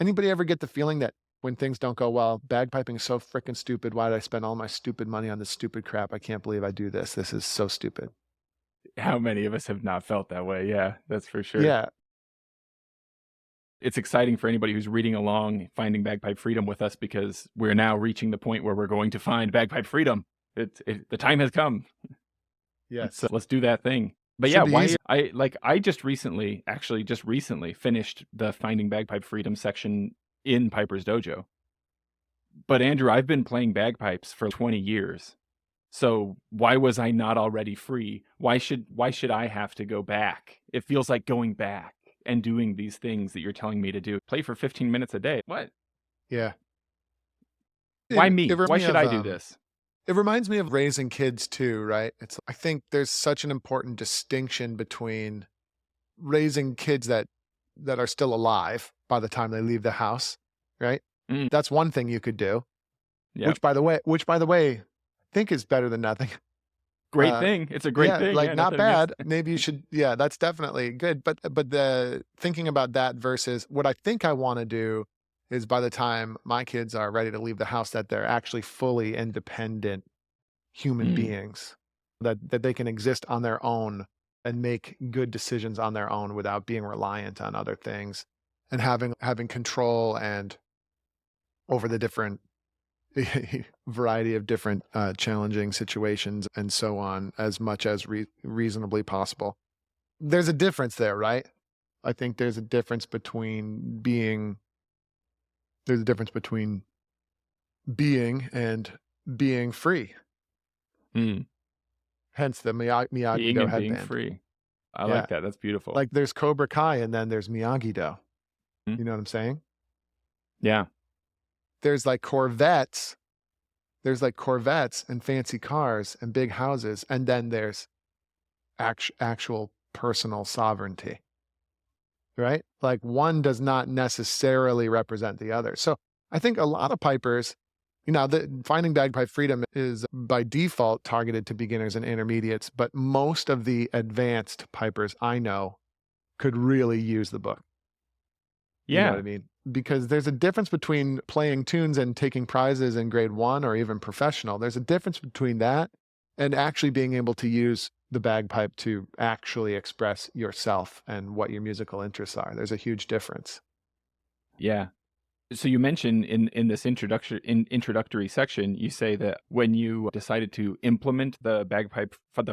Anybody ever get the feeling that when things don't go well, bagpiping is so freaking stupid. Why did I spend all my stupid money on this stupid crap? I can't believe I do this. This is so stupid. How many of us have not felt that way? Yeah, that's for sure. Yeah. It's exciting for anybody who's reading along, finding bagpipe freedom with us, because we're now reaching the point where we're going to find bagpipe freedom. The time has come. Yes. Let's do that thing. But yeah, Should be why easy. I just recently, actually just recently finished the Finding Bagpipe Freedom section in Piper's Dojo. But Andrew, I've been playing bagpipes for 20 years. So why was I not already free? Why should I have to go back? It feels like going back and doing these things that you're telling me to do. Play for 15 minutes a day. What? Yeah. Why It me? reminds Why me should of I do this? it reminds me of raising kids too, right? I think there's such an important distinction between raising kids that are still alive by the time they leave the house, right? Mm, That's one thing you could do, yep. which by the way, I think is better than nothing. Great Uh, thing. It's a great yeah, thing. like Yeah, not nothing against. bad. Maybe you should, yeah, that's definitely good. But the thinking about that versus what I think I want to do is by the time my kids are ready to leave the house, that they're actually fully independent human Mm, beings, that they can exist on their own and make good decisions on their own without being reliant on other things and having control and over the different variety of different challenging situations and so on as much as reasonably possible. There's a difference there, right? I think there's a difference between being and being free. mm. Hence the Being Miyagi-Do and being headband. free. I Yeah. like that. That's beautiful. Like there's Cobra Kai and then there's Miyagi-Do. Mm, You know what I'm saying? yeah. There's like Corvettes. There's like Corvettes and fancy cars and big houses. And then there's actual personal sovereignty, right? Like one does not necessarily represent the other. So I think a lot of pipers, the finding bagpipe freedom is by default targeted to beginners and intermediates, but most of the advanced pipers I know could really use the book. You know what Yeah. I mean? Because there's a difference between playing tunes and taking prizes in grade one or even professional. There's a difference between that and actually being able to use the bagpipe to actually express yourself and what your musical interests are. There's a huge difference. Yeah. So you mentioned in this introductory section, you say that when you decided to implement the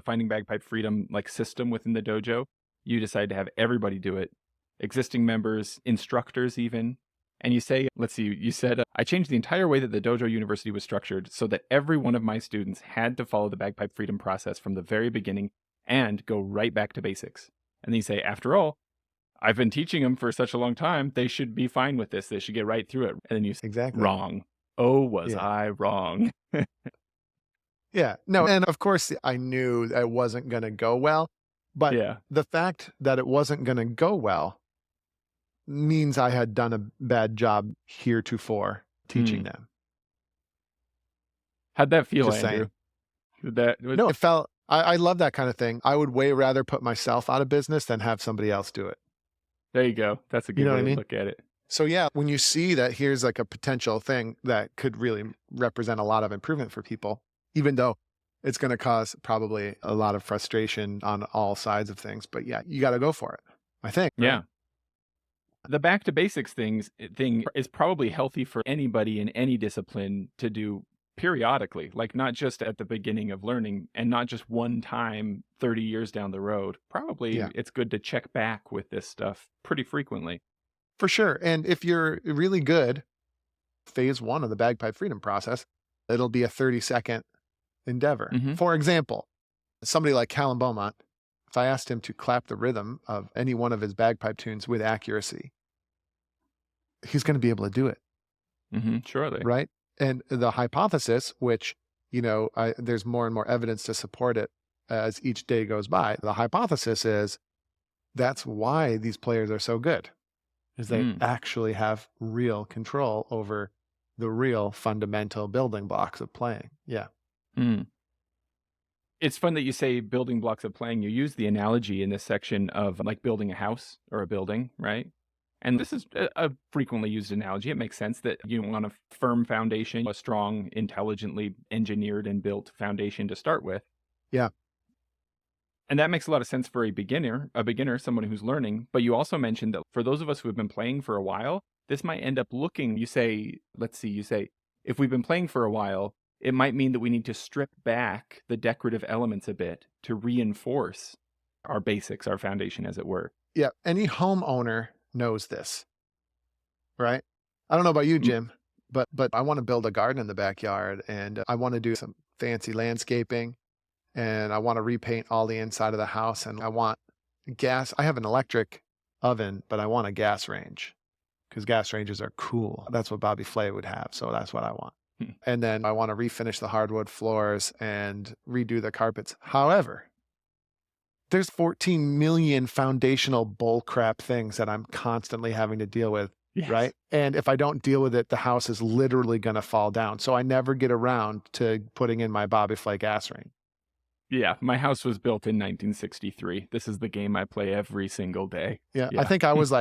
Finding Bagpipe Freedom like system within the dojo, you decided to have everybody do it, existing members, instructors even. And you say, let's see, you said, I changed the entire way that the Dojo University was structured so that every one of my students had to follow the bagpipe freedom process from the very beginning and go right back to basics. And then you say, after all, I've been teaching them for such a long time, they should be fine with this. They should get right through it. And then you say, Exactly. wrong. Oh, was Yeah. I wrong? Yeah. No, and of course I knew that it wasn't going to go well, but Yeah. the fact that it wasn't going to go well means I had done a bad job heretofore teaching Hmm. them. How'd that feel, Just Andrew? saying. Was, No, I love that kind of thing. I would way rather put myself out of business than have somebody else do it. there you go. That's a You good know what way I to mean? look at it. So yeah, when you see that here's like a potential thing that could really represent a lot of improvement for people, even though it's going to cause probably a lot of frustration on all sides of things. But yeah, you got to go for it, I think, right? Yeah. The back to basics thing is probably healthy for anybody in any discipline to do periodically, like not just at the beginning of learning and not just one time 30 years down the road. Probably Yeah, it's good to check back with this stuff pretty frequently. for sure. And if you're really good, phase one of the bagpipe freedom process, it'll be a 30-second endeavor. Hmm. For example, somebody like Callum Beaumont, if I asked him to clap the rhythm of any one of his bagpipe tunes with accuracy, he's going to be able to do it, Surely. right? And the hypothesis, which, there's more and more evidence to support it as each day goes by, the hypothesis is that's why these players are so good, is they Mm. actually have real control over the real fundamental building blocks of playing. Yeah. Mm. It's fun that you say building blocks of playing. You use the analogy in this section of like building a house or a building, right? And this is a frequently used analogy. It makes sense that you want a firm foundation, a strong, intelligently engineered and built foundation to start with. Yeah. And that makes a lot of sense for a beginner, someone who's learning. But you also mentioned that for those of us who have been playing for a while, this might end up looking, you say, if we've been playing for a while, it might mean that we need to strip back the decorative elements a bit to reinforce our basics, our foundation, as it were. Yeah. Any homeowner knows this, right? I don't know about you, Jim, but I want to build a garden in the backyard, and I want to do some fancy landscaping, and I want to repaint all the inside of the house, and I want gas. I have an electric oven, but I want a gas range because gas ranges are cool. That's what Bobby Flay would have. So that's what I want. And then I want to refinish the hardwood floors and redo the carpets. However, there's 14 million foundational bullcrap things that I'm constantly having to deal with, Yes. right? And if I don't deal with it, the house is literally going to fall down. So I never get around to putting in my Bobby Flay gas ring. Yeah, my house was built in 1963. This is the game I play every single day. Yeah. I think ours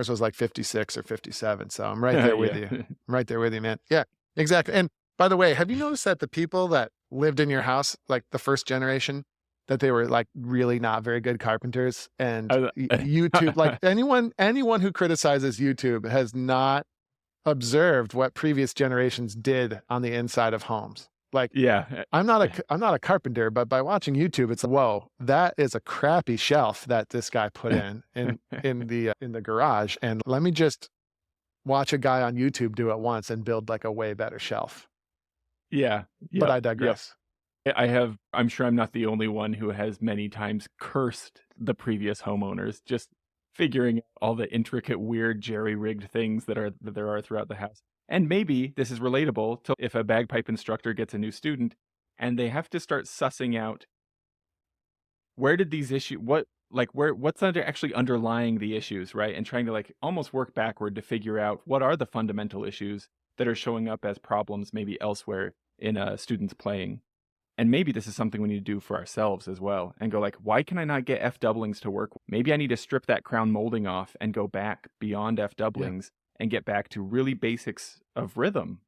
was like 56 or 57. So I'm right there with you. I'm right there with you, man. Yeah, exactly. And by the way, have you noticed that the people that lived in your house, like the first generation, that they were like really not very good carpenters, and YouTube, like anyone who criticizes YouTube has not observed what previous generations did on the inside of homes. Like, Yeah. I'm not a carpenter, but by watching YouTube, it's whoa, that is a crappy shelf that this guy put in the garage. And let me just watch a guy on YouTube do it once and build like a way better shelf. Yeah. But I digress. I'm sure I'm not the only one who has many times cursed the previous homeowners, just figuring out all the intricate, weird, jerry-rigged things that there are throughout the house. And maybe this is relatable to if a bagpipe instructor gets a new student and they have to start sussing out where did these issues, what's actually underlying the issues, right? And trying to like almost work backward to figure out what are the fundamental issues that are showing up as problems maybe elsewhere in a student's playing. And maybe this is something we need to do for ourselves as well and go like, why can I not get F doublings to work? Maybe I need to strip that crown molding off and go back beyond F doublings and get back to really basics of rhythm.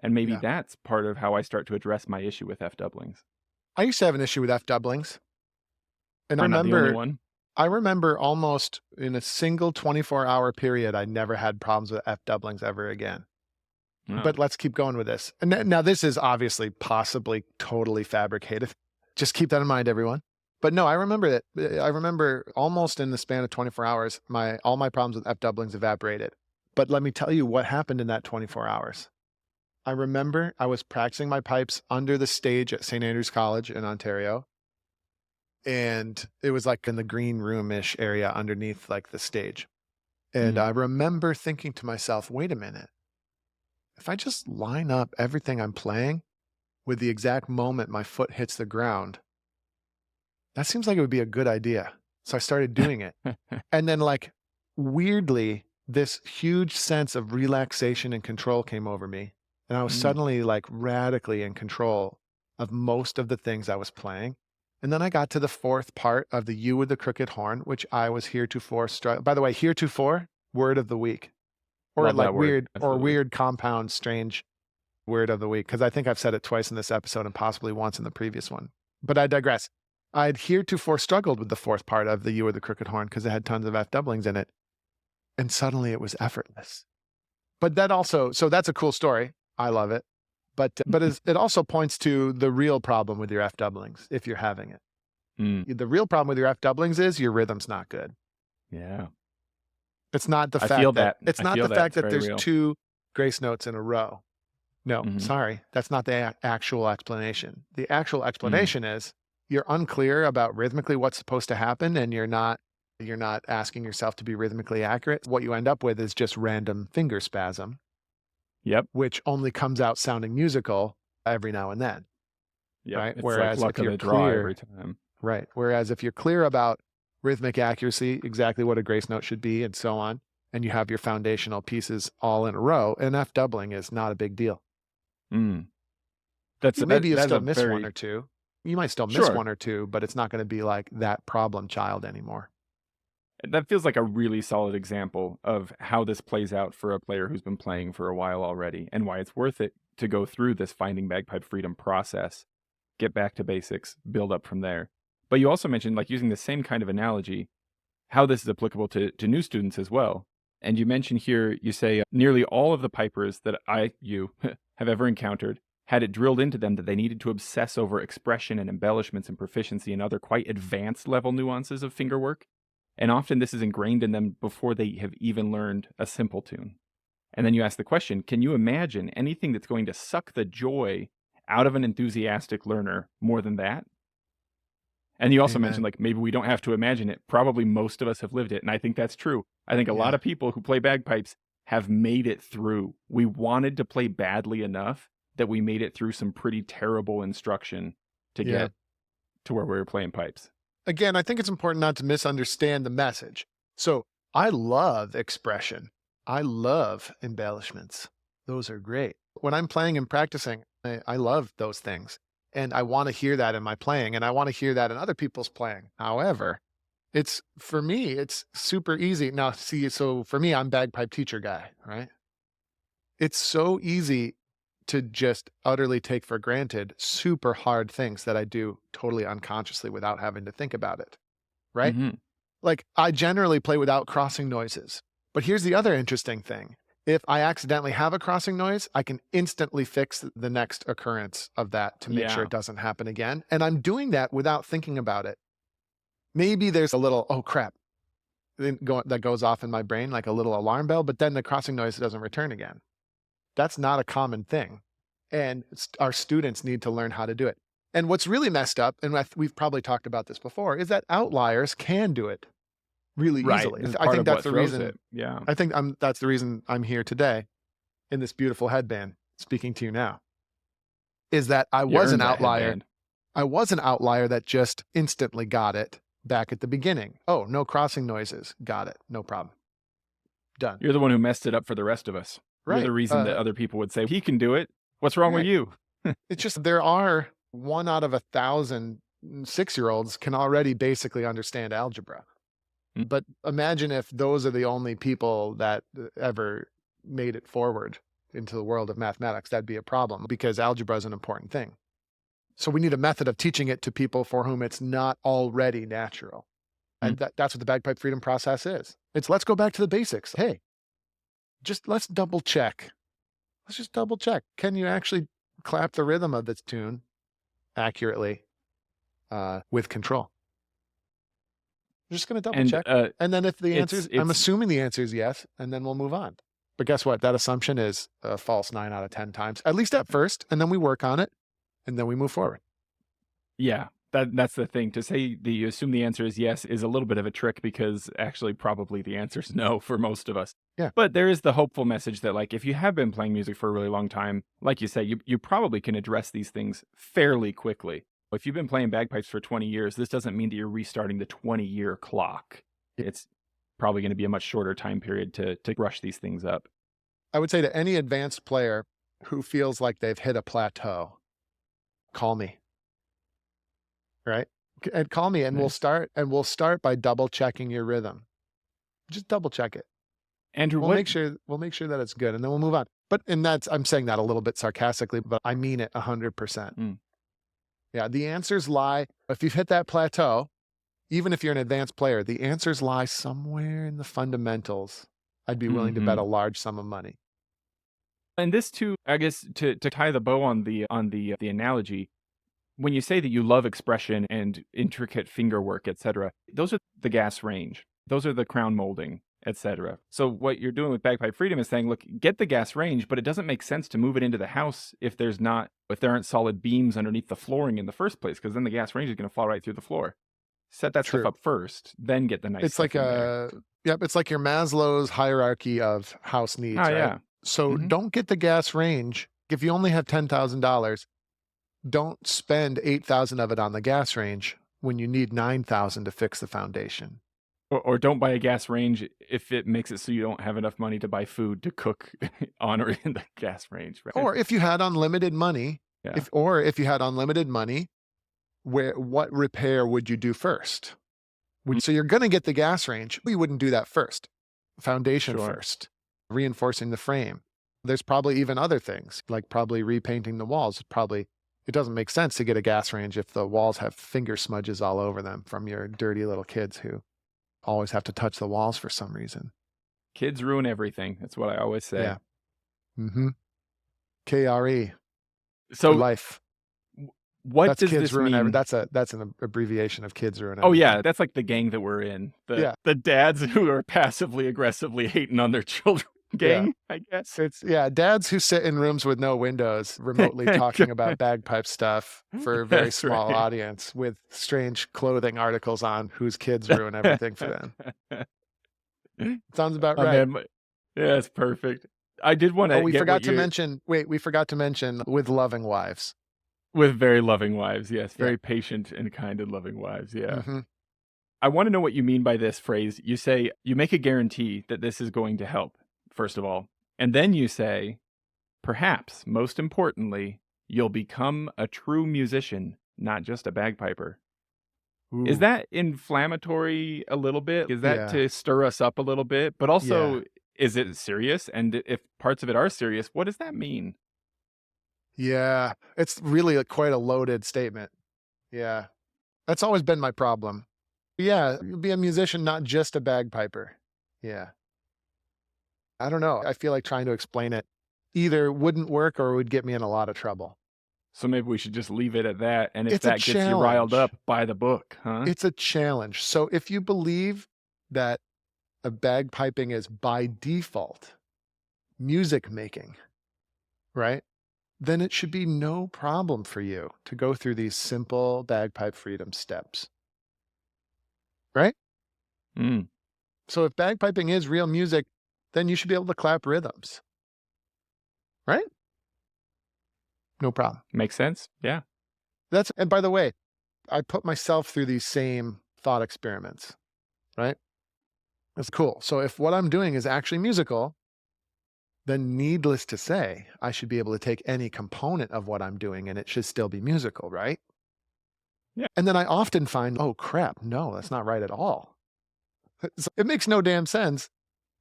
And maybe that's part of how I start to address my issue with F doublings. I used to have an issue with F doublings. And I'm not the only one. I remember almost in a single 24-hour period, I never had problems with F doublings ever again. Oh. But let's keep going with this. And now this is obviously possibly totally fabricated. Just keep that in mind, everyone. But no, I remember that. I remember almost in the span of 24 hours, all my problems with F doublings evaporated. But let me tell you what happened in that 24 hours. I remember I was practicing my pipes under the stage at St. Andrew's College in Ontario. And it was like in the green room-ish area underneath like the stage. And I remember thinking to myself, wait a minute. If I just line up everything I'm playing with the exact moment my foot hits the ground, that seems like it would be a good idea. So I started doing it. And then like weirdly, this huge sense of relaxation and control came over me. And I was suddenly like radically in control of most of the things I was playing. And then I got to the fourth part of the U with the crooked horn, which I was heretofore by the way, heretofore, word of the week. Or Love like that word. weird, compound, strange word of the week. Because I think I've said it twice in this episode and possibly once in the previous one. But I digress. I'd heretofore struggled with the fourth part of the U with the crooked horn because it had tons of F doublings in it. And suddenly it was effortless. But so that's a cool story. I love it. But it also points to the real problem with your F doublings, if you're having it. The real problem with your F doublings is your rhythm's not good. Yeah. It's not the fact that there's two grace notes in a row. No, sorry. That's not the actual explanation. The actual explanation is you're unclear about rhythmically what's supposed to happen, and you're not asking yourself to be rhythmically accurate. What you end up with is just random finger spasm. Yep. Which only comes out sounding musical every now and then. Yep. Right. It's Whereas like luck if you're of the draw clear, every time. Right. Whereas if you're clear about rhythmic accuracy, exactly what a grace note should be, and so on, and you have your foundational pieces all in a row, an F doubling is not a big deal. Maybe you still miss one or two. You might still miss one or two, but it's not going to be like that problem child anymore. That feels like a really solid example of how this plays out for a player who's been playing for a while already, and why it's worth it to go through this finding bagpipe freedom process, get back to basics, build up from there. But you also mentioned, like, using the same kind of analogy, how this is applicable to new students as well. And you mentioned here, you say nearly all of the pipers that you have ever encountered had it drilled into them that they needed to obsess over expression and embellishments and proficiency and other quite advanced level nuances of fingerwork. And often this is ingrained in them before they have even learned a simple tune. And then you ask the question, can you imagine anything that's going to suck the joy out of an enthusiastic learner more than that? And you also mentioned, Amen. like, maybe we don't have to imagine it. Probably most of us have lived it. And I think that's true. I think a lot Yeah. of people who play bagpipes have made it through. We wanted to play badly enough that we made it through some pretty terrible instruction to Yeah. get to where we were playing pipes. Again, I think it's important not to misunderstand the message. So I love expression. I love embellishments. Those are great. When I'm playing and practicing, I love those things. And I want to hear that in my playing, and I want to hear that in other people's playing. However, for me, it's super easy. Now, see, so for me, I'm bagpipe teacher guy, right? It's so easy to just utterly take for granted super hard things that I do totally unconsciously without having to think about it, right? Mm-hmm. Like, I generally play without crossing noises. But here's the other interesting thing. If I accidentally have a crossing noise, I can instantly fix the next occurrence of that to make sure Yeah. it doesn't happen again. And I'm doing that without thinking about it. Maybe there's a little, oh crap, that goes off in my brain like a little alarm bell, but then the crossing noise doesn't return again. That's not a common thing. And our students need to learn how to do it. And what's really messed up, and we've probably talked about this before, is that outliers can do it really Right. easily. This is I part think of that's what the throws reason. it. Yeah. I think that's the reason I'm here today in this beautiful headband speaking to you now, is that I You was an earned that outlier. headband. I was an outlier that just instantly got it back at the beginning. Oh, no crossing noises. Got it. No problem. Done. You're the one who messed it up for the rest of us. You're Right. the reason that other people would say, he can do it. What's wrong with Right. you? It's just there are 1 out of 1,000 6-year-olds can already basically understand algebra. Mm. But imagine if those are the only people that ever made it forward into the world of mathematics. That'd be a problem because algebra is an important thing. So we need a method of teaching it to people for whom it's not already natural. And that's what the bagpipe freedom process is. It's let's go back to the basics. Hey, let's double check. Let's just double check. Can you actually clap the rhythm of this tune accurately with control? We're just going to double check. And then if the answer is, I'm assuming the answer is yes, and then we'll move on. But guess what? That assumption is false 9 out of 10 times, at least at first. And then we work on it and then we move forward. Yeah, that's the thing. To say that you assume the answer is yes is a little bit of a trick because actually probably the answer is no for most of us. Yeah. But there is the hopeful message that, like, if you have been playing music for a really long time, like you say, you probably can address these things fairly quickly. If you've been playing bagpipes for 20 years, this doesn't mean that you're restarting the 20-year clock. It's probably going to be a much shorter time period to brush these things up. I would say to any advanced player who feels like they've hit a plateau, call me. Right? And call me and Nice. we'll start by double checking your rhythm. Just double check it. Andrew, we'll make sure that it's good and then we'll move on. But I'm saying that a little bit sarcastically, but I mean it 100%. Yeah, the answers lie. If you've hit that plateau, even if you're an advanced player, the answers lie somewhere in the fundamentals. I'd be willing to bet a large sum of money. And this too, I guess, to tie the bow on the analogy, when you say that you love expression and intricate finger work, etc., those are the gas range. Those are the crown molding, etc. So what you're doing with bagpipe freedom is saying, look, get the gas range, but it doesn't make sense to move it into the house if there aren't solid beams underneath the flooring in the first place, because then the gas range is going to fall right through the floor. Set that stuff up first, then get the nice stuff in there. It's like your Maslow's hierarchy of house needs, right? Yeah. So don't get the gas range. If you only have $10,000, don't spend 8,000 of it on the gas range when you need 9,000 to fix the foundation. Or don't buy a gas range if it makes it so you don't have enough money to buy food to cook on or in the gas range. Right? Or if you had unlimited money, if you had unlimited money, what repair would you do first? Mm, So you're going to get the gas range. You wouldn't do that first. Foundation sure. first, reinforcing the frame. There's probably even other things, like probably repainting the walls. It doesn't make sense to get a gas range if the walls have finger smudges all over them from your dirty little kids who always have to touch the walls for some reason. Kids ruin everything. That's what I always say. Yeah. Mm-hmm. KRE for So life. what That's does kids this ruin mean? That's an abbreviation of kids ruin Oh, yeah, everything. that's like the gang that we're in. Yeah. The dads who are passively aggressively hating on their children Yeah. gang, I guess. It's dads who sit in rooms with no windows, remotely talking about bagpipe stuff for a very That's small right. audience with strange clothing articles on whose kids ruin everything for them. Sounds about Oh, right. man, yeah, it's perfect. I did want Oh, to we get forgot what to you mention, we forgot to mention with loving wives. with very loving wives. Yes, Yeah. very patient and kind and loving wives. Yeah. Hmm. I want to know what you mean by this phrase. You say you make a guarantee that this is going to help, first of all. And then you say, perhaps most importantly, you'll become a true musician, not just a bagpiper. Is Ooh, that inflammatory a little bit? Is that yeah. to stir us up a little bit? But Yeah. also, is it serious? And if parts of it are serious, what does that mean? Yeah. It's really quite a loaded statement. Yeah. That's always been my problem. Yeah. Be a musician, not just a bagpiper. Yeah. I don't know. I feel like trying to explain it either wouldn't work or would get me in a lot of trouble. So maybe we should just leave it at that. And if It's a that gets you riled challenge. up, buy the book, huh? It's a challenge. So if you believe that a bagpiping is by default music making, right? Then it should be no problem for you to go through these simple bagpipe freedom steps, right? Mm, So if bagpiping is real music, then you should be able to clap rhythms, right? No problem. makes sense. Yeah. And by the way, I put myself through these same thought experiments, right? That's cool. So if what I'm doing is actually musical, then needless to say, I should be able to take any component of what I'm doing and it should still be musical, right? Yeah. And then I often find, oh crap, no, that's not right at all. It makes no damn sense.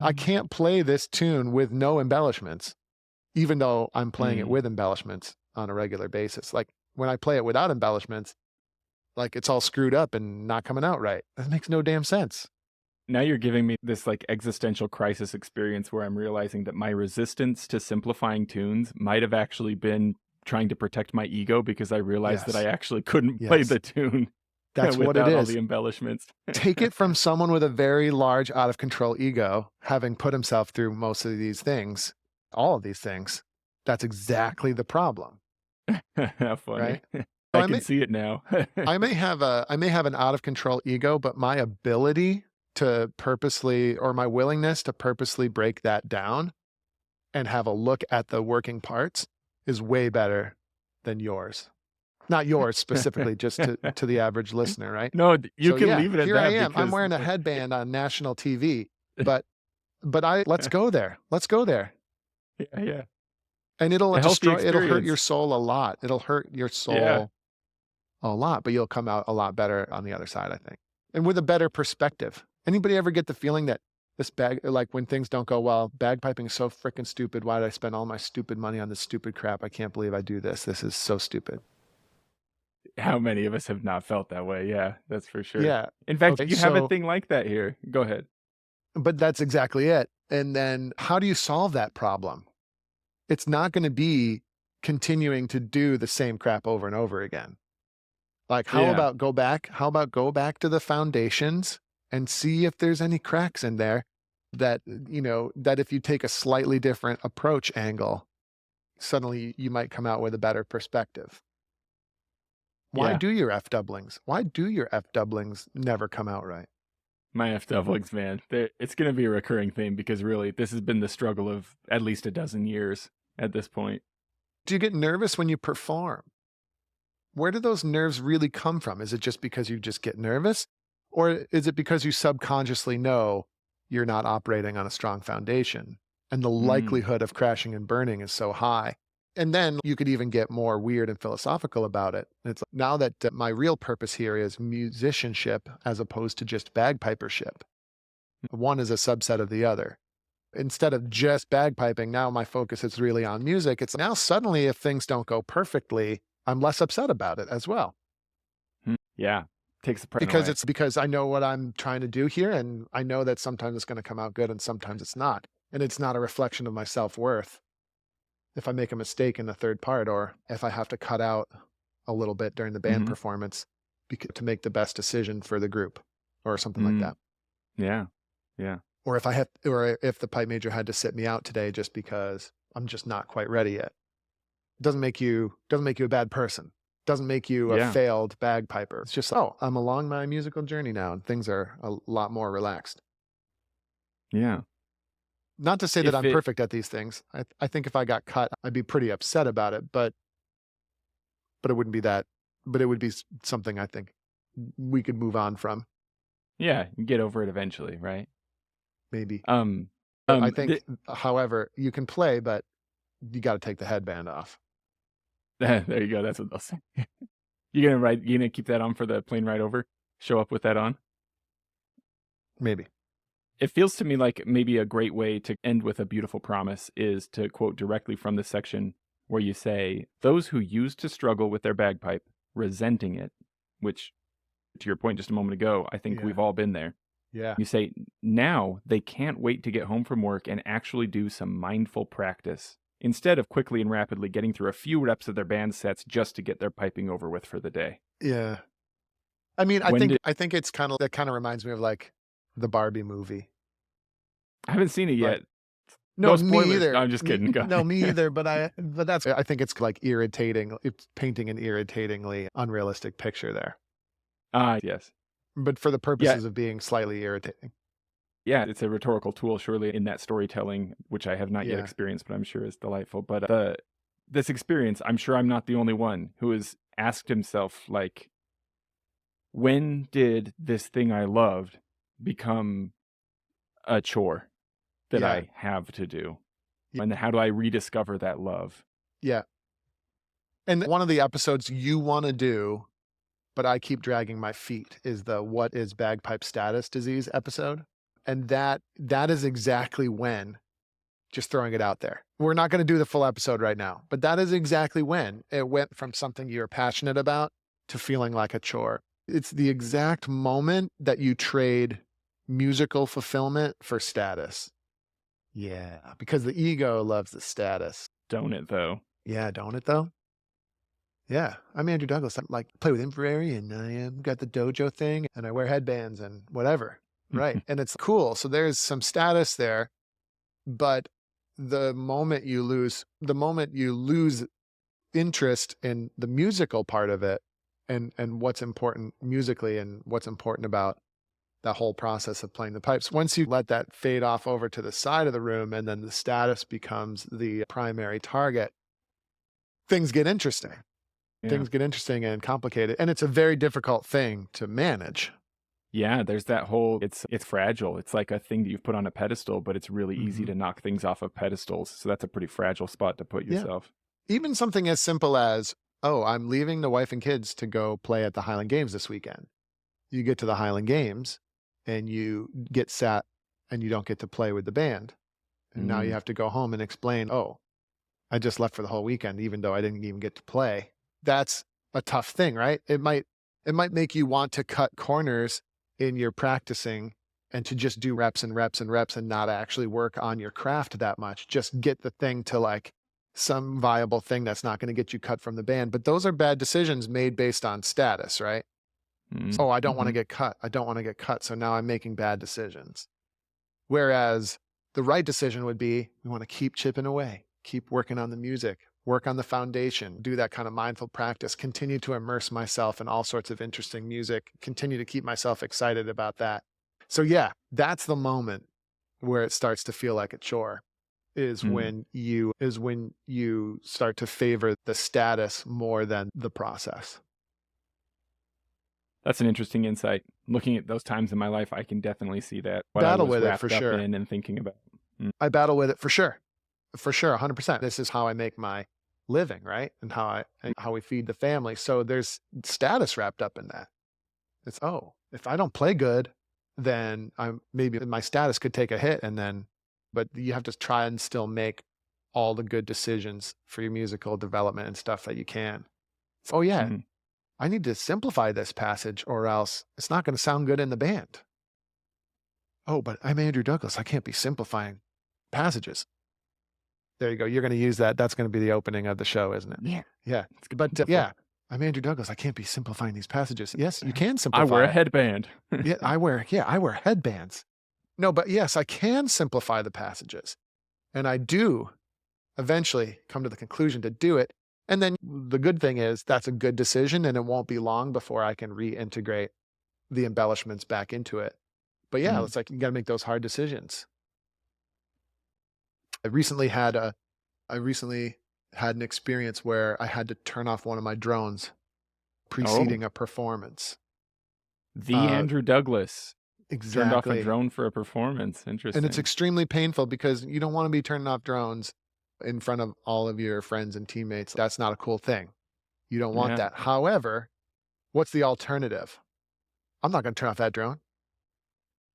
I can't play this tune with no embellishments, even though I'm playing it Mm. with embellishments on a regular basis. Like when I play it without embellishments, like it's all screwed up and not coming out right. That makes no damn sense. Now you're giving me this like existential crisis experience where I'm realizing that my resistance to simplifying tunes might have actually been trying to protect my ego because I realized that I Yes. actually couldn't play Yes. the tune That's what it without all is. the embellishments. Take it from someone with a very large, out of control ego, having put himself through most of these things, all of these things. That's exactly the problem, How funny. right? So I I can may, see it now. I may have an out of control ego, but my ability to purposely, or my willingness to purposely break that down and have a look at the working parts is way better than yours. Not yours specifically, just to the average listener, right? No, you So can yeah, leave it at here I that am. I'm because wearing a headband on national TV, but let's go there. Let's go there. yeah, yeah. And it'll A healthy it'll hurt your experience. soul a lot. It'll hurt your Yeah. soul a lot, but you'll come out a lot better on the other side, I think. And with a better perspective. Anybody ever get the feeling that like when things don't go well, bagpiping is so freaking stupid. Why did I spend all my stupid money on this stupid crap? I can't believe I do this. This is so stupid. How many of us have not felt that way? Yeah, that's for sure. Yeah. In fact, Okay. you have a So, thing like that here. Go ahead. but that's exactly it. And then how do you solve that problem? It's not going to be continuing to do the same crap over and over again. Like, how Yeah. about go back? How about go back to the foundations and see if there's any cracks in there that, that if you take a slightly different approach angle, suddenly you might come out with a better perspective. Why Yeah. do your F doublings? Why do your F doublings never come out right? My F doublings, man. It's going to be a recurring theme because really, this has been the struggle of at least a dozen years at this point. Do you get nervous when you perform? Where do those nerves really come from? Is it just because you just get nervous? Or is it because you subconsciously know you're not operating on a strong foundation and the Mm. likelihood of crashing and burning is so high And then you could even get more weird and philosophical about it. It's like, now that my real purpose here is musicianship as opposed to just bagpipership. One is a subset of the other. Instead of just bagpiping, now my focus is really on music. It's now suddenly, if things don't go perfectly, I'm less upset about it as well. Yeah. Takes the pressure away. Because I know what I'm trying to do here, and I know that sometimes it's going to come out good and sometimes it's not. And it's not a reflection of my self-worth if I make a mistake in the third part, or if I have to cut out a little bit during the band performance to make the best decision for the group or something like that. Yeah. Yeah. Or if the pipe major had to sit me out today just because I'm just not quite ready yet. Doesn't make you a bad person. Doesn't make you a failed bagpiper. It's just, oh, I'm along my musical journey now and things are a lot more relaxed. Yeah. Not to say that I'm perfect at these things. I think if I got cut, I'd be pretty upset about it, but it wouldn't be that, but it would be something I think we could move on from. Yeah. You get over it eventually, right? Maybe. I think, however, you can play, but you got to take the headband off. There you go. That's what they'll say. You gonna keep that on for the plane ride over? Show up with that on? Maybe. It feels to me like maybe a great way to end with a beautiful promise is to quote directly from this section where you say, those who used to struggle with their bagpipe, resenting it, which to your point just a moment ago, I think we've all been there. Yeah. You say, now they can't wait to get home from work and actually do some mindful practice, instead of quickly and rapidly getting through a few reps of their band sets just to get their piping over with for the day. Yeah. I mean, I think it's that kind of reminds me of like the Barbie movie. I haven't seen it yet. No, me either. No, I'm just kidding. No, me either. But I think it's like irritating. It's painting an irritatingly unrealistic picture there. Yes. But for the purposes of being slightly irritating. Yeah, it's a rhetorical tool, surely, in that storytelling, which I have not yet experienced, but I'm sure is delightful. But this experience, I'm sure I'm not the only one who has asked himself, like, when did this thing I loved become a chore that I have to do? And how do I rediscover that love? Yeah. And one of the episodes you want to do, but I keep dragging my feet, is the What is Bagpipe Status Disease episode. And that is exactly when, just throwing it out there. We're not going to do the full episode right now, but that is exactly when it went from something you're passionate about to feeling like a chore. It's the exact moment that you trade musical fulfillment for status. Yeah, because the ego loves the status. Don't it, though? Yeah, don't it, though? Yeah, I'm Andrew Douglas. I like play with infrared, and I got the dojo thing, and I wear headbands and whatever. Right. And it's cool. So there's some status there, but the moment you lose interest in the musical part of it and what's important musically and what's important about that whole process of playing the pipes, once you let that fade off over to the side of the room and then the status becomes the primary target, things get interesting. Yeah. Things get interesting and complicated. And it's a very difficult thing to manage. Yeah, there's that whole, it's fragile. It's like a thing that you've put on a pedestal, but it's really easy to knock things off of pedestals. So that's a pretty fragile spot to put yourself. Even something as simple as, oh, I'm leaving the wife and kids to go play at the Highland Games this weekend. You get to the Highland Games and you get sat and you don't get to play with the band. And now you have to go home and explain, oh, I just left for the whole weekend, even though I didn't even get to play. That's a tough thing, right? It might make you want to cut corners in your practicing and to just do reps and reps and reps and not actually work on your craft that much. Just get the thing to like some viable thing that's not going to get you cut from the band. But those are bad decisions made based on status, right? Oh, I don't want to get cut. I don't want to get cut. So now I'm making bad decisions. Whereas the right decision would be, we want to keep chipping away, keep working on the music, work on the foundation, do that kind of mindful practice, continue to immerse myself in all sorts of interesting music, continue to keep myself excited about that. So yeah, that's the moment where it starts to feel like a chore, is when you start to favor the status more than the process. That's an interesting insight. Looking at those times in my life, I can definitely see that. Battle with it for sure. And thinking about. I battle with it for sure. For sure, 100%. This is how I make my living, right? And how we feed the family. So there's status wrapped up in that. It's, oh, if I don't play good, then maybe my status could take a hit, but you have to try and still make all the good decisions for your musical development and stuff that you can. Oh yeah, Mhm. I need to simplify this passage or else it's not going to sound good in the band. Oh, but I'm Andrew Douglas. I can't be simplifying passages. There you go. You're going to use that. That's going to be the opening of the show, isn't it? Yeah. Yeah. It's good But stuff. yeah, I'm Andrew Douglas. I can't be simplifying these passages. Yes, you can I simplify wear a it. headband. I wear headbands. No, but yes, I can simplify the passages. And I do eventually come to the conclusion to do it. And then the good thing is that's a good decision, and it won't be long before I can reintegrate the embellishments back into it. But yeah, Mhm. it's like you got to make those hard decisions. I recently had an experience where I had to turn off one of my drones Oh, preceding a performance. the Uh, Andrew Douglas turned off a exactly. drone for a performance. And it's Interesting. extremely painful because you don't want to be turning off drones in front of all of your friends and teammates. That's not a cool thing. You don't want Yeah. that. However, what's the alternative? I'm not going to turn off that drone.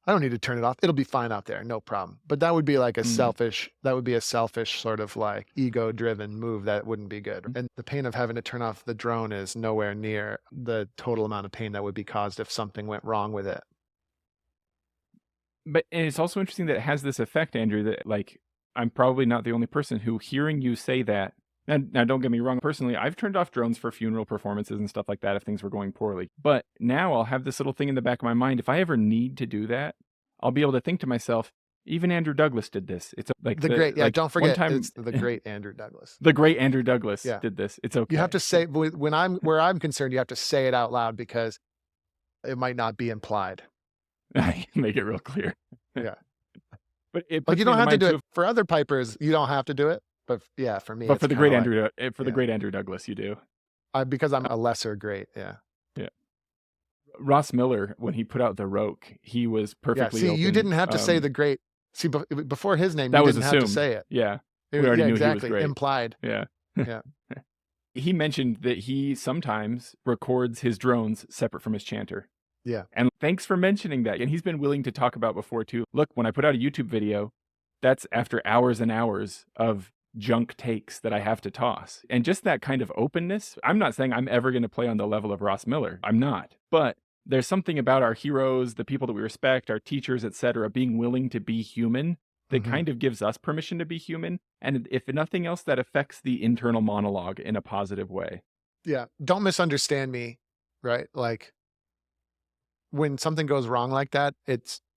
I don't need to turn it off. It'll be fine out there, no problem. But that would be like Mm. that would be a selfish sort of like ego driven move that wouldn't be good. And the pain of having to turn off the drone is nowhere near the total amount of pain that would be caused if something went wrong with it. But and it's also interesting that it has this effect, Andrew, that like I'm probably not the only person who hearing you say that. Now, don't get me wrong. Personally, I've turned off drones for funeral performances and stuff like that if things were going poorly. But now I'll have this little thing in the back of my mind. If I ever need to do that, I'll be able to think to myself, even Andrew Douglas did this. It's like The great, yeah, don't one forget, time it's the great Andrew Douglas. the great Andrew Douglas Yeah. did this. It's You have okay. to say, where I'm concerned, you have to say it out loud because it might not be implied. I make it real clear. Yeah. But it Like puts you me don't in the have to mind do too it for other pipers. You don't have to do it. But yeah, for me, but it's for the kind great of like, the yeah, great Andrew Douglas, you do. because I'm a lesser great. Yeah. Yeah. Ross Miller, when he put out The Roke, he was Yeah. perfectly See, you open. didn't have to say the great. See, before his name, you That was didn't have to assumed. say it. Yeah. We already Yeah, knew he was exactly. great. Implied. Yeah. Yeah. He mentioned that he sometimes records his drones separate from his chanter. Yeah. And thanks for mentioning that. And he's been willing to talk about before too. Look, when I put out a YouTube video, that's after hours and hours of junk takes that I have to toss. And just that kind of openness, I'm not saying I'm ever going to play on the level of Ross Miller. I'm not. But there's something about our heroes, the people that we respect, our teachers, etc., being willing to be human that Mhm. kind of gives us permission to be human. And if nothing else, that affects the internal monologue in a positive way. Yeah. Don't misunderstand me, right? Like when something goes wrong like that,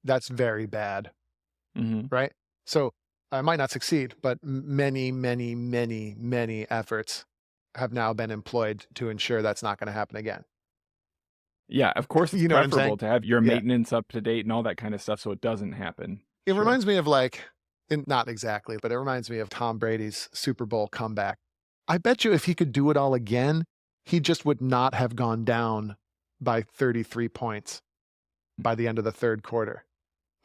that's very bad, Hmm. right? So I might not succeed, but many, many, many, many efforts have now been employed to ensure that's not going to happen again. Yeah, of course, it's You know what I'm saying? preferable to have your Yeah. maintenance up to date and all that kind of stuff so it doesn't happen. It Sure. reminds me of not exactly, but it reminds me of Tom Brady's Super Bowl comeback. I bet you if he could do it all again, he just would not have gone down by 33 points by the end of the third quarter.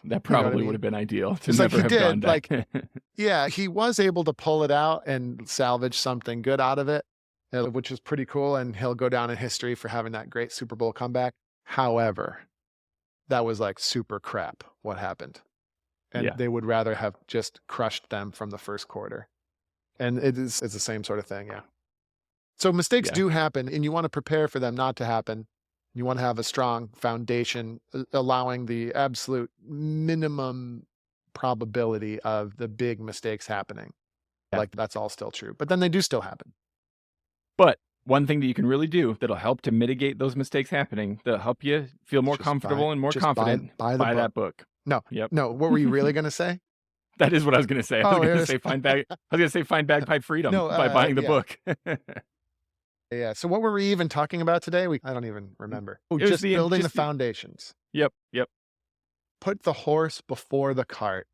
That You know what I probably would mean? have been ideal to It's like never he have gone did, down. yeah, he was able to pull it out and salvage something good out of it, which is pretty cool, and he'll go down in history for having that great Super Bowl comeback. However, that was like super crap what happened. And Yeah. they would rather have just crushed them from the first quarter. And it's the same sort of thing, yeah. So mistakes Yeah. do happen, and you want to prepare for them not to happen. You want to have a strong foundation, allowing the absolute minimum probability of the big mistakes happening. Yeah. Like that's all still true, but then they do still happen. But one thing that you can really do that'll help to mitigate those mistakes happening, that'll help you feel more Just comfortable and more confident, buy the buy book. that book. No, Yep. no. What were you really going to say? That is what I was going to say. I Oh, was going to yes. say find bagpipe freedom No, by buying the yeah. book. Yeah. So what were we even talking about today? I don't even remember. Oh, It was just building the just the- foundations. Yep. Put the horse before the cart.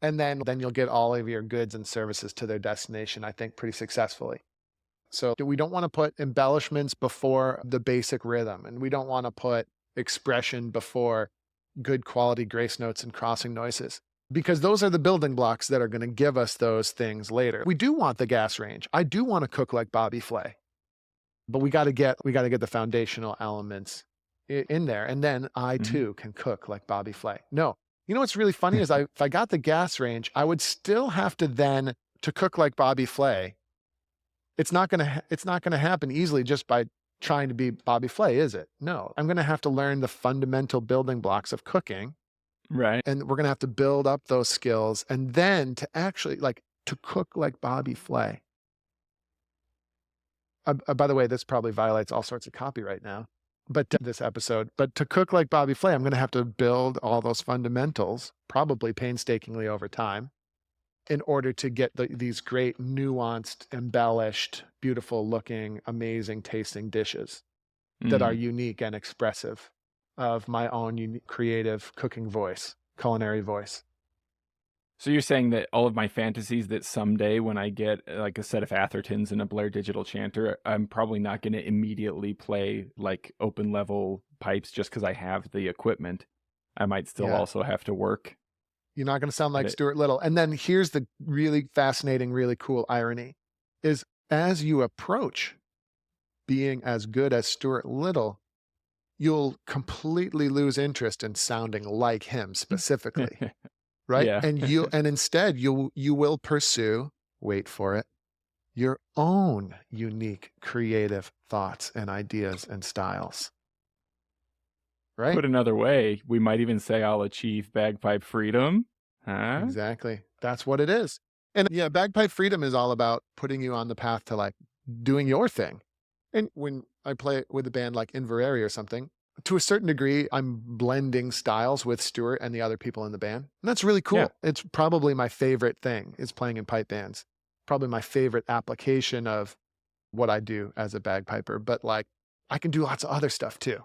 And then you'll get all of your goods and services to their destination, I think, pretty successfully. So we don't want to put embellishments before the basic rhythm, and we don't want to put expression before good quality grace notes and crossing noises. because those are the building blocks that are going to give us those things later. We do want the gas range. I do want to cook like Bobby Flay, but we got to get the foundational elements in there. And then I Mhm. too can cook like Bobby Flay. No, you know what's really funny is if I got the gas range, I would still have to then to cook like Bobby Flay. It's not gonna happen easily just by trying to be Bobby Flay, is it? No, I'm gonna have to learn the fundamental building blocks of cooking, Right. and we're gonna have to build up those skills, and then to actually like to cook like Bobby Flay. By the way, this probably violates all sorts of copyright now, but this episode. But to cook like Bobby Flay, I'm gonna have to build all those fundamentals, probably painstakingly over time, in order to get these great, nuanced, embellished, beautiful looking, amazing tasting dishes that are Mm. unique and expressive of my own unique, creative cooking voice, culinary voice. So you're saying that all of my fantasies that someday when I get like a set of Athertons and a Blair Digital Chanter, I'm probably not going to immediately play like open level pipes just because I have the equipment. I might still Yeah. also have to work You're not going to sound at like it. Stuart Little. And then here's the really fascinating, really cool irony is as you approach being as good as Stuart Little, you'll completely lose interest in sounding like him specifically. Right? Yeah. And instead you will pursue, wait for it, your own unique creative thoughts and ideas and styles. Right? Put another way, we might even say I'll achieve bagpipe freedom. Huh? Exactly. That's what it is. And yeah, bagpipe freedom is all about putting you on the path to like doing your thing. And when I play with a band like Inverary or something, to a certain degree, I'm blending styles with Stuart and the other people in the band. And that's really Yeah. cool. It's probably my favorite thing is playing in pipe bands. Probably my favorite application of what I do as a bagpiper. But like I can do lots of other stuff too.